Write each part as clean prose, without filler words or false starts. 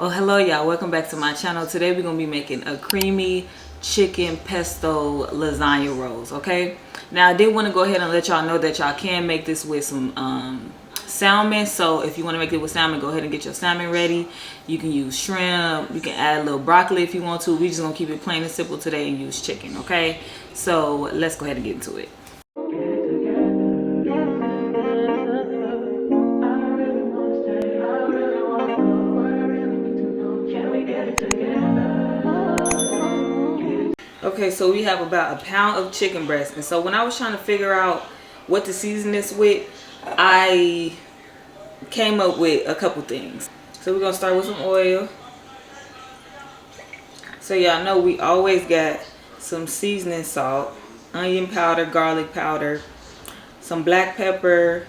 Oh, hello y'all, welcome back to my channel. Today we're gonna be making a creamy chicken pesto lasagna rolls. Okay, now I did want to go ahead and let y'all know that y'all can make this with some salmon. So if you want to make it with salmon, go ahead and get your salmon ready. You can use shrimp, you can add a little broccoli if you want to. We just gonna keep it plain and simple today and use chicken. Okay, so let's go ahead and get into it. Okay, so we have about a pound of chicken breast. And so when I was trying to figure out what to season this with, I came up with a couple things. So we're going to start with some oil. So y'all know we always got some seasoning salt, onion powder, garlic powder, some black pepper,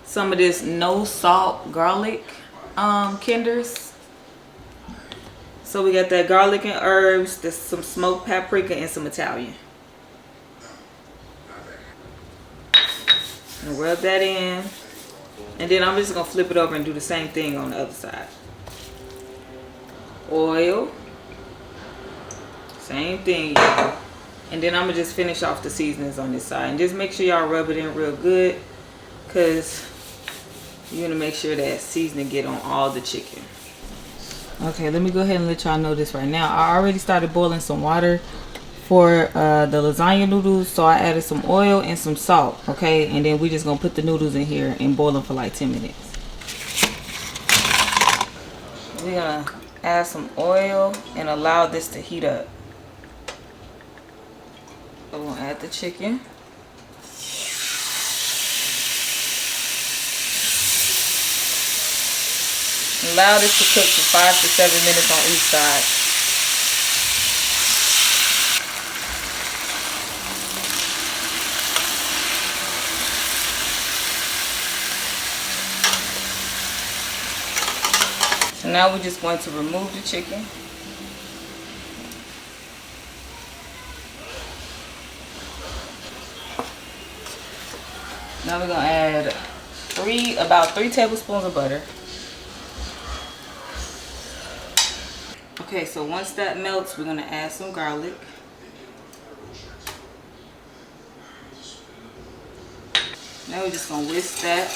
some of this no salt garlic kinders. So we got that garlic and herbs, there's some smoked paprika and some Italian. And rub that in. And then I'm just going to flip it over and do the same thing on the other side. Oil. Same thing, y'all. And then I'm going to just finish off the seasonings on this side. And just make sure y'all rub it in real good, because you're going to make sure that seasoning get on all the chicken. Okay, let me go ahead and let y'all know this right now. I already started boiling some water for the lasagna noodles, so I added some oil and some salt. Okay, and then we just gonna put the noodles in here and boil them for like 10 minutes. We're gonna add some oil and allow this to heat up. So we're gonna add the chicken. Allow this to cook for 5 to 7 minutes on each side. So now we're just going to remove the chicken. Now we're going to add about 3 tablespoons of butter. Okay, so once that melts, we're going to add some garlic. Now we're just going to whisk that.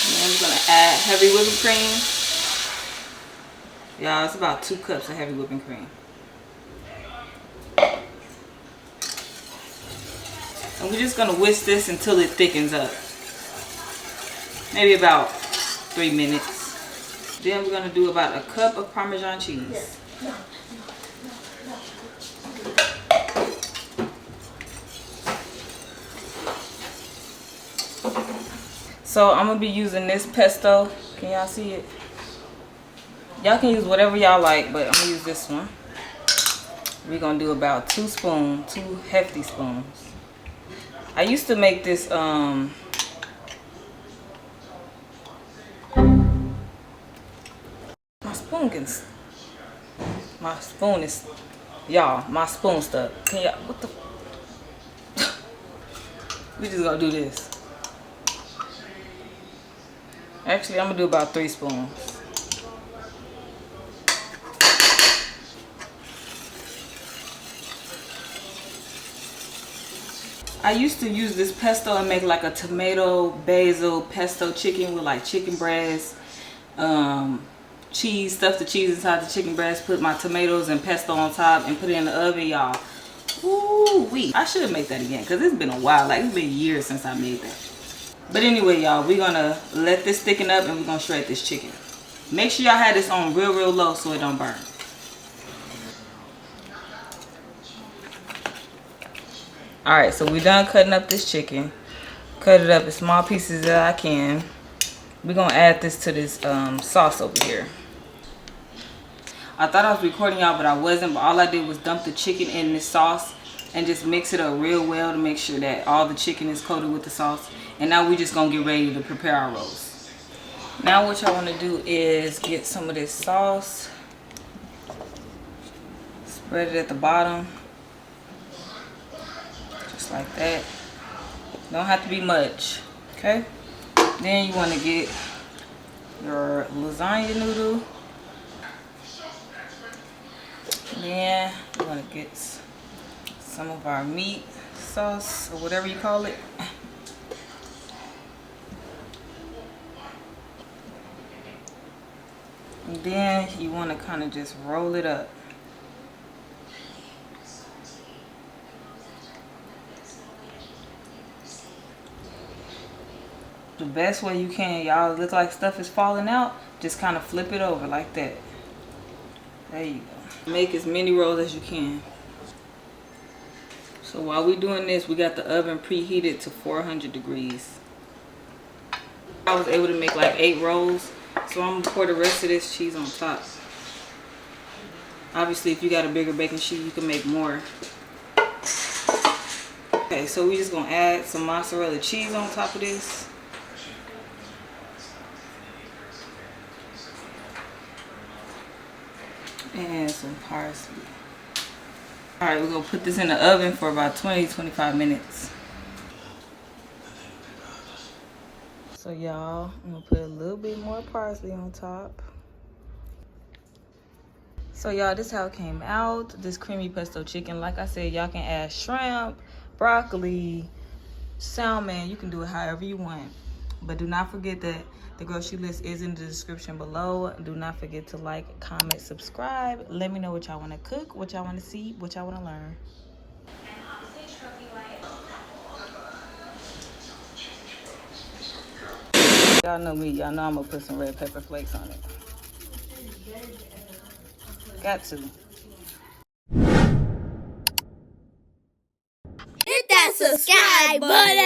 And then we're going to add heavy whipping cream. Y'all, it's about 2 cups of heavy whipping cream. And we're just going to whisk this until it thickens up. Maybe about 3 minutes. Then we're going to do about a cup of Parmesan cheese. So I'm going to be using this pesto. Can y'all see it? Y'all can use whatever y'all like, but I'm going to use this one. We're going to do about 2 spoons, 2 hefty spoons. I used to make this my spoon is, y'all, my spoon stuck. Can y'all, what the? We just gonna do this. Actually, I'm gonna do about 3 spoons. I used to use this pesto and make like a tomato basil pesto chicken with like chicken breast, cheese, stuff the cheese inside the chicken breast, put my tomatoes and pesto on top and put it in the oven, y'all. Ooh wee. I should make that again because it's been a while. Like, it's been years since I made that. But anyway, y'all, we're gonna let this thicken up and we're gonna shred this chicken. Make sure y'all have this on real low so it don't burn. Alright, so we're done cutting up this chicken. Cut it up in small pieces that I can. We're gonna add this to this sauce over here. I thought I was recording y'all, but I wasn't. But all I did was dump the chicken in this sauce and just mix it up real well to make sure that all the chicken is coated with the sauce. And now we're just gonna get ready to prepare our rolls. Now what y'all wanna do is get some of this sauce. Spread it at the bottom. Just like that. Don't have to be much. Okay. Then you want to get your lasagna noodle. Then we're going to get some of our meat sauce or whatever you call it. And then you want to kind of just roll it up. The best way you can, y'all, look like stuff is falling out, just kind of flip it over like that. There you go. Make as many rolls as you can. So while we're doing this, we got the oven preheated to 400 degrees. I was able to make like 8 rolls, so I'm gonna pour the rest of this cheese on top. Obviously, if you got a bigger baking sheet, you can make more. Okay, so we're just gonna add some mozzarella cheese on top of this. And some parsley. Alright, we're gonna put this in the oven for about 20-25 minutes. So y'all, I'm gonna put a little bit more parsley on top. So y'all, this is how it came out. This creamy pesto chicken. Like I said, y'all can add shrimp, broccoli, salmon. You can do it however you want. But do not forget that the grocery list is in the description below. Do not forget to like, comment, subscribe. Let me know what y'all want to cook, what y'all want to see, what y'all want to learn. Y'all know me. Y'all know I'm going to put some red pepper flakes on it. Got to. Hit that subscribe button.